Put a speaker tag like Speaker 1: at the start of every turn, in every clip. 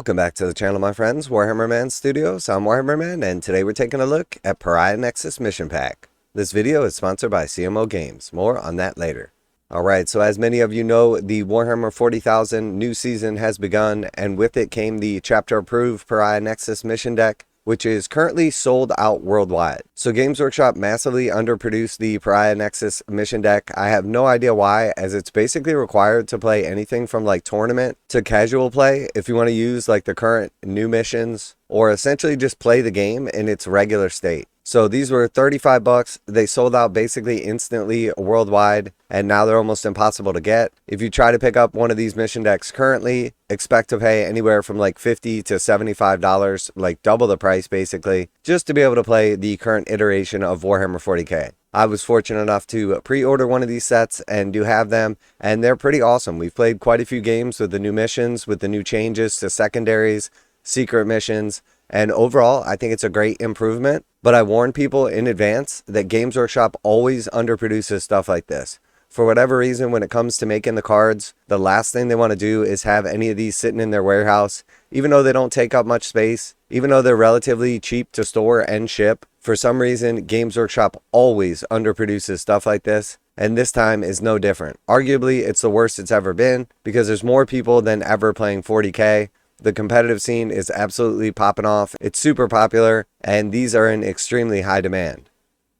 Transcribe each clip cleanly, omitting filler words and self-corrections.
Speaker 1: Welcome back to the channel, my friends. Warhammer Man Studios. I'm Warhammer Man, and today we're taking a look at Pariah Nexus Mission Pack. This video is sponsored by CMO Games. More on that later. Alright, so as many of you know, the Warhammer 40,000 new season has begun, and with it came the chapter-approved Pariah Nexus mission deck, which is currently sold out worldwide. So Games Workshop massively underproduced the Pariah Nexus mission deck. I have no idea why, as it's basically required to play anything from like tournament to casual play if you want to use like the current new missions, or essentially just play the game in its regular state. So these were 35 bucks. They sold out basically instantly worldwide, and now they're almost impossible to get. If you try to pick up one of these mission decks currently, expect to pay anywhere from like $50 to $75, like double the price basically, just to be able to play the current iteration of Warhammer 40k. I was fortunate enough to pre-order one of these sets and do have them, and they're pretty awesome. We've played quite a few games with the new missions, with the new changes to secondaries, secret missions, and overall I think it's a great improvement. But I warn people in advance that Games Workshop always underproduces stuff like this. For whatever reason, when it comes to making the cards, the last thing they want to do is have any of these sitting in their warehouse. Even though they don't take up much space, even though they're relatively cheap to store and ship, for some reason Games Workshop always underproduces stuff like this, and this time is no different. Arguably it's the worst it's ever been, because there's more people than ever playing 40k. The competitive scene is absolutely popping off. It's super popular, and these are in extremely high demand.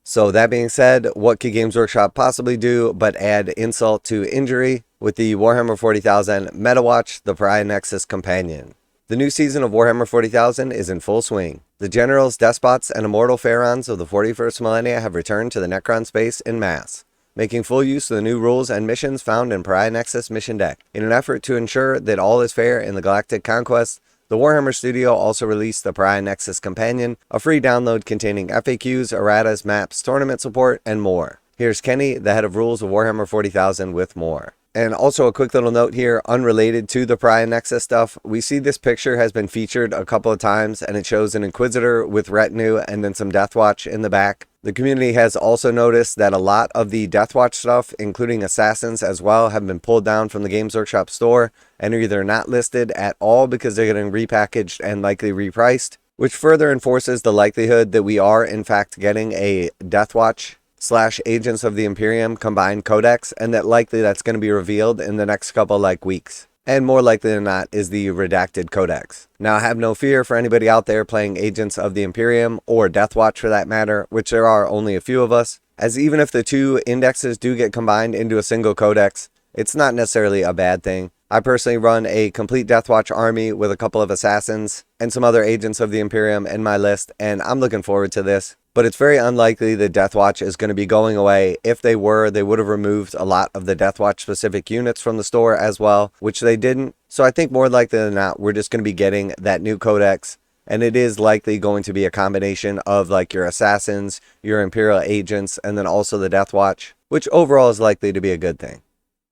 Speaker 1: So that being said, what could Games Workshop possibly do but add insult to injury with the Warhammer 40,000 Meta Watch, the Pariah Nexus Companion. The new season of Warhammer 40,000 is in full swing. The generals, despots, and immortal pharaons of the 41st millennia have returned to the Necron space en masse, making full use of the new rules and missions found in Pariah Nexus mission deck. In an effort to ensure that all is fair in the galactic conquest, the Warhammer Studio also released the Pariah Nexus Companion, a free download containing FAQs, erratas, maps, tournament support, and more. Here's Kenny, the head of rules of Warhammer 40,000, with more. And also a quick little note here, unrelated to the Pariah Nexus stuff, we see this picture has been featured a couple of times, and it shows an Inquisitor with retinue and then some Deathwatch in the back. The community has also noticed that a lot of the Deathwatch stuff, including assassins as well, have been pulled down from the Games Workshop store and are either not listed at all because they're getting repackaged and likely repriced, which further enforces the likelihood that we are in fact getting a Deathwatch / Agents of the Imperium combined codex, and that likely that's going to be revealed in the next couple weeks. And more likely than not is the redacted codex. Now, have no fear for anybody out there playing Agents of the Imperium, or Deathwatch for that matter, which there are only a few of us, as even if the two indexes do get combined into a single codex, it's not necessarily a bad thing. I personally run a complete Deathwatch army with a couple of assassins and some other Agents of the Imperium in my list, and I'm looking forward to this. But it's very unlikely that Deathwatch is going to be going away. If they were, they would have removed a lot of the Deathwatch specific units from the store as well, which they didn't. So I think more likely than not, we're just going to be getting that new codex, and it is likely going to be a combination of like your assassins, your Imperial agents, and then also the Deathwatch, which overall is likely to be a good thing.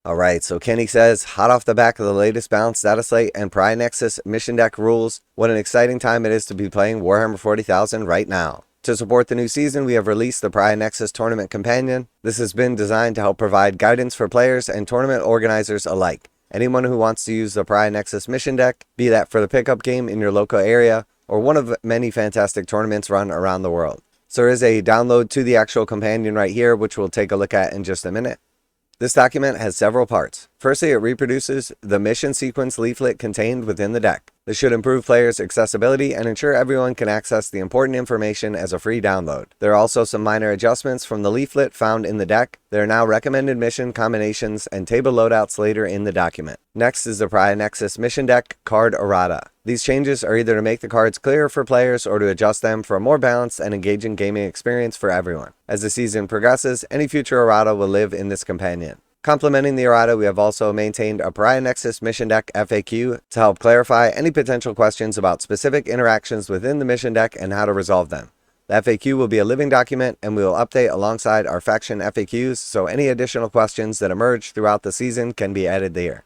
Speaker 1: Alright, so Kenny says, hot off the back of the latest balanced Dataslate and Pariah Nexus mission deck rules, what an exciting time it is to be playing Warhammer 40,000 right now. To support the new season, we have released the Pariah Nexus Tournament Companion. This has been designed to help provide guidance for players and tournament organizers alike. Anyone who wants to use the Pariah Nexus mission deck, be that for the pickup game in your local area, or one of many fantastic tournaments run around the world. So there is a download to the actual companion right here, which we'll take a look at in just a minute. This document has several parts. Firstly, it reproduces the mission sequence leaflet contained within the deck. This should improve players' accessibility and ensure everyone can access the important information as a free download. There are also some minor adjustments from the leaflet found in the deck. There are now recommended mission combinations and table loadouts later in the document. Next is the Pariah Nexus mission deck card errata. These changes are either to make the cards clearer for players or to adjust them for a more balanced and engaging gaming experience for everyone. As the season progresses, any future errata will live in this companion. Complementing the errata, we have also maintained a Pariah Nexus mission deck FAQ to help clarify any potential questions about specific interactions within the mission deck and how to resolve them. The FAQ will be a living document, and we will update alongside our faction FAQs, so any additional questions that emerge throughout the season can be added there.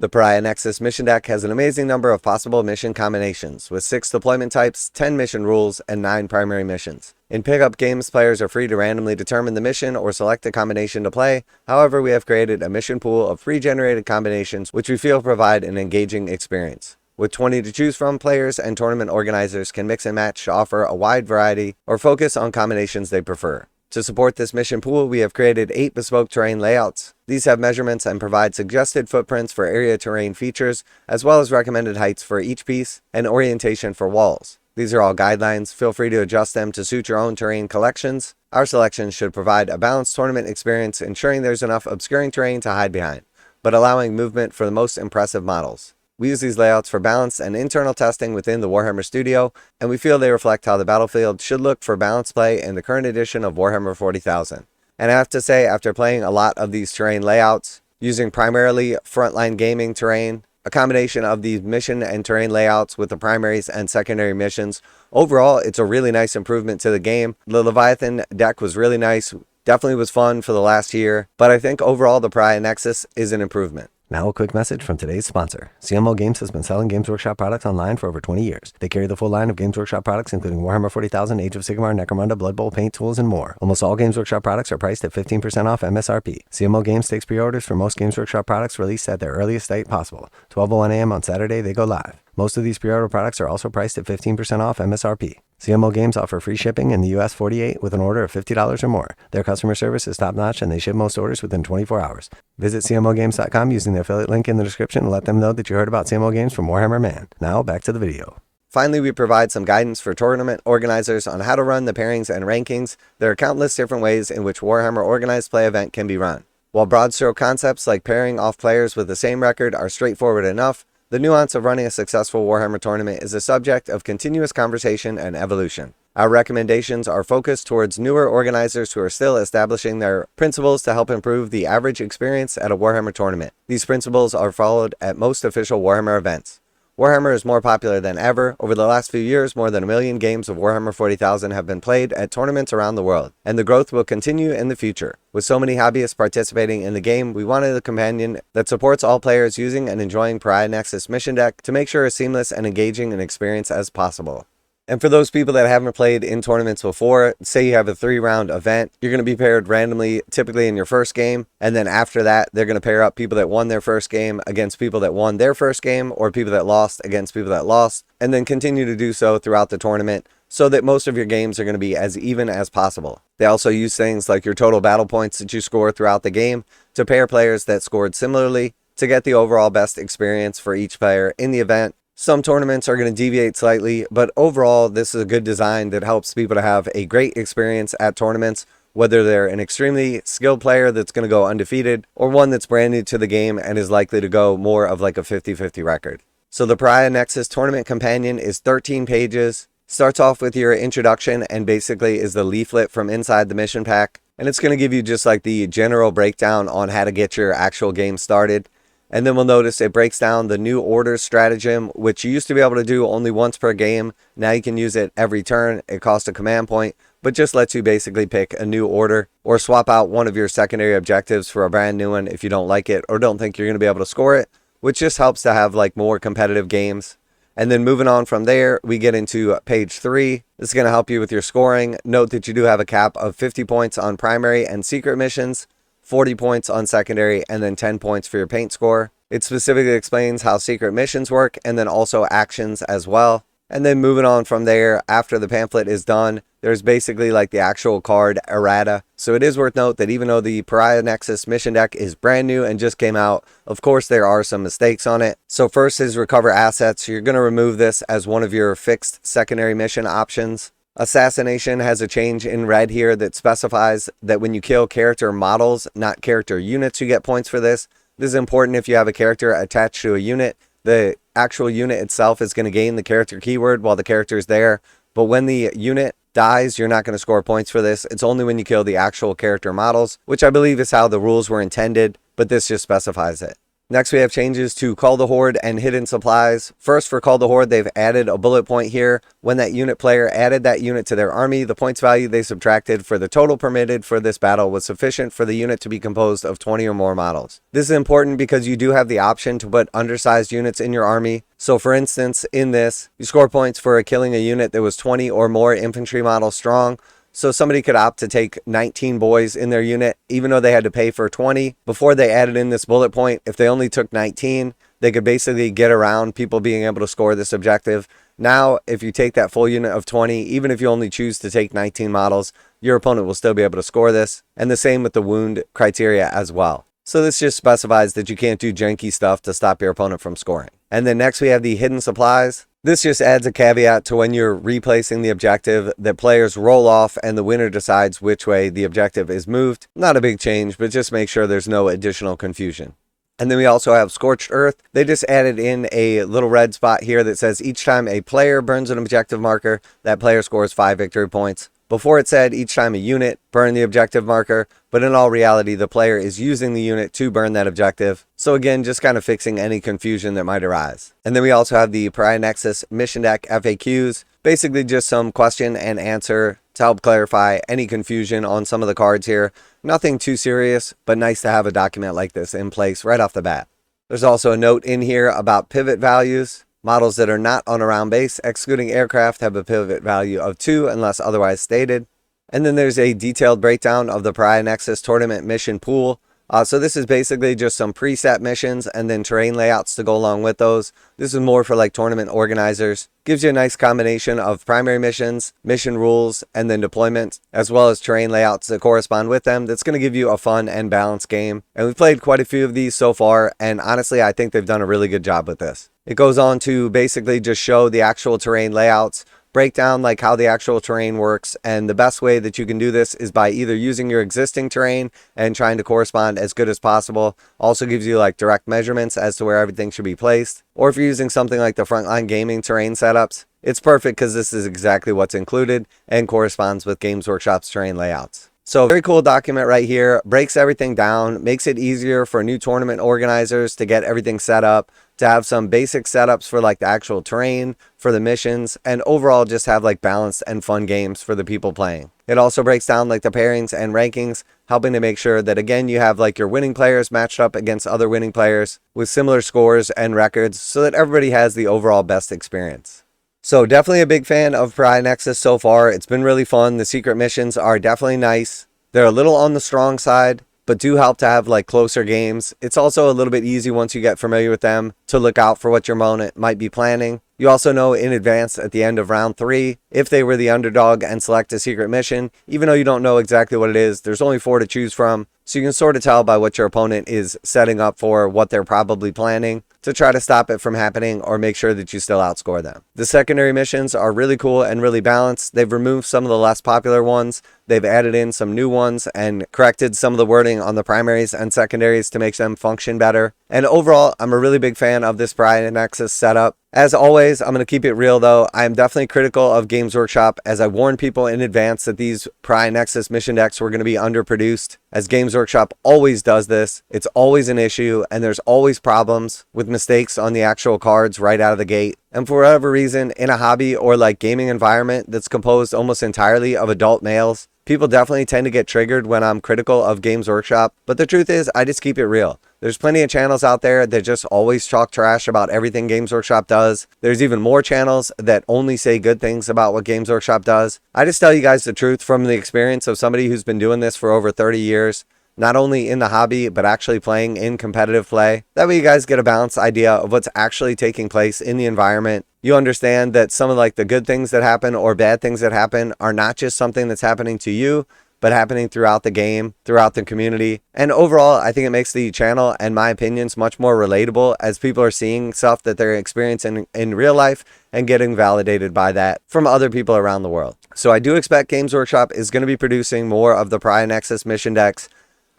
Speaker 1: The Pariah Nexus mission deck has an amazing number of possible mission combinations, with 6 deployment types, 10 mission rules, and 9 primary missions. In pickup games, players are free to randomly determine the mission or select a combination to play. However, we have created a mission pool of pre-generated combinations which we feel provide an engaging experience. With 20 to choose from, players and tournament organizers can mix and match to offer a wide variety or focus on combinations they prefer. To support this mission pool, we have created 8 bespoke terrain layouts. These have measurements and provide suggested footprints for area terrain features, as well as recommended heights for each piece and orientation for walls. These are all guidelines. Feel free to adjust them to suit your own terrain collections. Our selections should provide a balanced tournament experience, ensuring there's enough obscuring terrain to hide behind, but allowing movement for the most impressive models. We use these layouts for balance and internal testing within the Warhammer studio, and we feel they reflect how the battlefield should look for balanced play in the current edition of Warhammer 40,000. And I have to say, after playing a lot of these terrain layouts, using primarily frontline gaming terrain, a combination of these mission and terrain layouts with the primaries and secondary missions, overall it's a really nice improvement to the game. The Leviathan deck was really nice, definitely was fun for the last year, but I think overall the Pariah Nexus is an improvement. Now a quick message from today's sponsor. CMO Games has been selling Games Workshop products online for over 20 years. They carry the full line of Games Workshop products, including Warhammer 40,000, Age of Sigmar, Necromunda, Blood Bowl, paint tools, and more. Almost all Games Workshop products are priced at 15% off MSRP. CMO Games takes pre-orders for most Games Workshop products released at their earliest date possible. 12:01 a.m. on Saturday, they go live. Most of these pre-order products are also priced at 15% off MSRP. CMO Games offer free shipping in the US 48 with an order of $50 or more. Their customer service is top-notch and they ship most orders within 24 hours. Visit CMOGames.com using the affiliate link in the description and let them know that you heard about CMO Games from Warhammer Man. Now, back to the video. Finally, we provide some guidance for tournament organizers on how to run the pairings and rankings. There are countless different ways in which Warhammer Organized Play event can be run. While broad stroke concepts like pairing off players with the same record are straightforward enough, the nuance of running a successful Warhammer tournament is a subject of continuous conversation and evolution. Our recommendations are focused towards newer organizers who are still establishing their principles to help improve the average experience at a Warhammer tournament. These principles are followed at most official Warhammer events. Warhammer is more popular than ever. Over the last few years, more than 1 million games of Warhammer 40,000 have been played at tournaments around the world, and the growth will continue in the future. With so many hobbyists participating in the game, we wanted a companion that supports all players using and enjoying Pariah Nexus mission deck to make sure a seamless and engaging an experience as possible. And for those people that haven't played in tournaments before, say you have a 3-round event, you're going to be paired randomly, typically in your first game. And then after that, they're going to pair up people that won their first game against people that won their first game, or people that lost against people that lost, and then continue to do so throughout the tournament so that most of your games are going to be as even as possible. They also use things like your total battle points that you score throughout the game to pair players that scored similarly to get the overall best experience for each player in the event. Some tournaments are going to deviate slightly, but overall, this is a good design that helps people to have a great experience at tournaments, whether they're an extremely skilled player that's going to go undefeated, or one that's brand new to the game and is likely to go more of like a 50-50 record. So the Pariah Nexus Tournament Companion is 13 pages, starts off with your introduction, and basically is the leaflet from inside the mission pack. And it's going to give you just like the general breakdown on how to get your actual game started. And then we'll notice it breaks down the new orders stratagem, which you used to be able to do only once per game. Now you can use it every turn. It costs a command point, but just lets you basically pick a new order or swap out one of your secondary objectives for a brand new one if you don't like it or don't think you're going to be able to score it, which just helps to have like more competitive games. And then moving on from there, we get into page 3. This is going to help you with your scoring. Note that you do have a cap of 50 points on primary and secret missions, 40 points on secondary, and then 10 points for your paint score. It specifically explains how secret missions work and then also actions as well. And then moving on from there, after the pamphlet is done, there's basically like the actual card errata. So it is worth note that even though the Pariah Nexus mission deck is brand new and just came out, of course there are some mistakes on it. So first is recover assets. You're going to remove this as one of your fixed secondary mission options. Assassination has a change in red here that specifies that when you kill character models, not character units, you get points for this. This is important if you have a character attached to a unit. The actual unit itself is going to gain the character keyword while the character is there. But when the unit dies, you're not going to score points for this. It's only when you kill the actual character models, which I believe is how the rules were intended, but this just specifies it. Next, we have changes to Call the Horde and Hidden Supplies. First, for Call the Horde, they've added a bullet point here. When that unit player added that unit to their army, the points value they subtracted for the total permitted for this battle was sufficient for the unit to be composed of 20 or more models. This is important because you do have the option to put undersized units in your army. So for instance, in this, you score points for killing a unit that was 20 or more infantry models strong. So somebody could opt to take 19 boys in their unit, even though they had to pay for 20. Before they added in this bullet point, if they only took 19, they could basically get around people being able to score this objective. Now, if you take that full unit of 20, even if you only choose to take 19 models, your opponent will still be able to score this. And the same with the wound criteria as well. So this just specifies that you can't do janky stuff to stop your opponent from scoring. And then next we have the hidden supplies. This just adds a caveat to when you're replacing the objective that players roll off and the winner decides which way the objective is moved. Not a big change, but just make sure there's no additional confusion. And then we also have Scorched Earth. They just added in a little red spot here that says each time a player burns an objective marker, that player scores 5 victory points. Before it said each time a unit burned the objective marker, but in all reality, the player is using the unit to burn that objective. So again, just kind of fixing any confusion that might arise. And then we also have the Pariah Nexus mission deck FAQs, basically just some question and answer to help clarify any confusion on some of the cards here. Nothing too serious, but nice to have a document like this in place right off the bat. There's also a note in here about pivot values. Models that are not on a round base, excluding aircraft, have a pivot value of 2 unless otherwise stated. And then there's a detailed breakdown of the Pariah Nexus tournament mission pool. So this is basically just some preset missions and then terrain layouts to go along with those. This is more for like tournament organizers. Gives you a nice combination of primary missions, mission rules, and then deployment, as well as terrain layouts that correspond with them. That's going to give you a fun and balanced game. And we've played quite a few of these so far, and honestly, I think they've done a really good job with this. It goes on to basically just show the actual terrain layouts, break down like how the actual terrain works, and the best way that you can do this is by either using your existing terrain and trying to correspond as good as possible. Also gives you like direct measurements as to where everything should be placed. Or if you're using something like the Frontline Gaming terrain setups, it's perfect because this is exactly what's included and corresponds with Games Workshop's terrain layouts. So very cool document right here, breaks everything down, makes it easier for new tournament organizers to get everything set up, to have some basic setups for like the actual terrain, for the missions, and overall just have like balanced and fun games for the people playing. It also breaks down like the pairings and rankings, helping to make sure that again you have like your winning players matched up against other winning players with similar scores and records so that everybody has the overall best experience. So definitely a big fan of Pariah Nexus so far. It's been really fun. The secret missions are definitely nice. They're a little on the strong side, but do help to have like closer games. It's also a little bit easy once you get familiar with them to look out for what your opponent might be planning. You also know in advance at the end of round 3 if they were the underdog and select a secret mission. Even though you don't know exactly what it is, there's only 4 to choose from, so you can sort of tell by what your opponent is setting up for, what they're probably planning, to try to stop it from happening or make sure that you still outscore them. The secondary missions are really cool and really balanced. They've removed some of the less popular ones. They've added in some new ones and corrected some of the wording on the primaries and secondaries to make them function better. And overall, I'm a really big fan of this Pariah Nexus setup. As always, I'm going to keep it real though. I am definitely critical of Games Workshop, as I warned people in advance that these Pariah Nexus mission decks were going to be underproduced. As Games Workshop always does this, it's always an issue and there's always problems with mistakes on the actual cards right out of the gate. And for whatever reason, in a hobby or like gaming environment that's composed almost entirely of adult males, people definitely tend to get triggered when I'm critical of Games Workshop. But the truth is, I just keep it real. There's plenty of channels out there that just always talk trash about everything Games Workshop does. There's even more channels that only say good things about what Games Workshop does. I just tell you guys the truth from the experience of somebody who's been doing this for over 30 years. Not only in the hobby, but actually playing in competitive play. That way you guys get a balanced idea of what's actually taking place in the environment. You understand that some of like the good things that happen or bad things that happen are not just something that's happening to you, but happening throughout the game, throughout the community. And overall, I think it makes the channel and my opinions much more relatable as people are seeing stuff that they're experiencing in real life and getting validated by that from other people around the world. So I do expect Games Workshop is going to be producing more of the Pariah Nexus mission decks.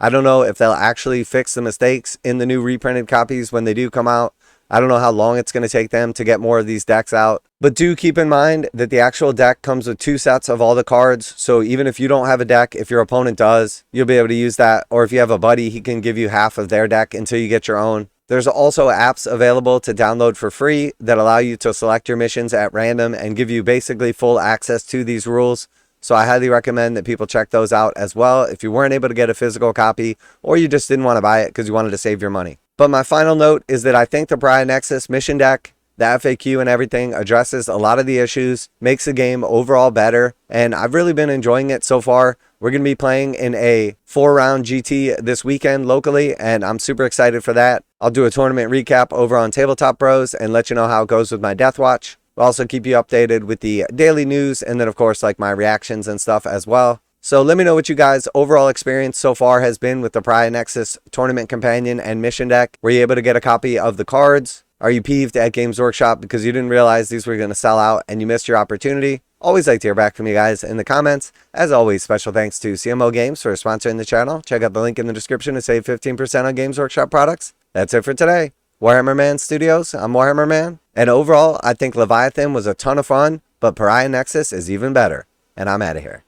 Speaker 1: I don't know if they'll actually fix the mistakes in the new reprinted copies when they do come out. I don't know how long it's going to take them to get more of these decks out. But do keep in mind that the actual deck comes with 2 sets of all the cards. So even if you don't have a deck, if your opponent does, you'll be able to use that. Or if you have a buddy, he can give you half of their deck until you get your own. There's also apps available to download for free that allow you to select your missions at random and give you basically full access to these rules. So I highly recommend that people check those out as well if you weren't able to get a physical copy or you just didn't want to buy it because you wanted to save your money. But my final note is that I think the Pariah Nexus mission deck, the FAQ and everything, addresses a lot of the issues, makes the game overall better, and I've really been enjoying it so far. We're going to be playing in a 4-round GT this weekend locally, and I'm super excited for that. I'll do a tournament recap over on Tabletop Bros and let you know how it goes with my Death Watch. We'll also keep you updated with the daily news and then, of course, like my reactions and stuff as well. So let me know what you guys' overall experience so far has been with the Pariah Nexus Tournament Companion and Mission Deck. Were you able to get a copy of the cards? Are you peeved at Games Workshop because you didn't realize these were going to sell out and you missed your opportunity? Always like to hear back from you guys in the comments. As always, special thanks to CMO Games for sponsoring the channel. Check out the link in the description to save 15% on Games Workshop products. That's it for today. Warhammer Man Studios, I'm Warhammer Man. And overall, I think Leviathan was a ton of fun, but Pariah Nexus is even better. And I'm out of here.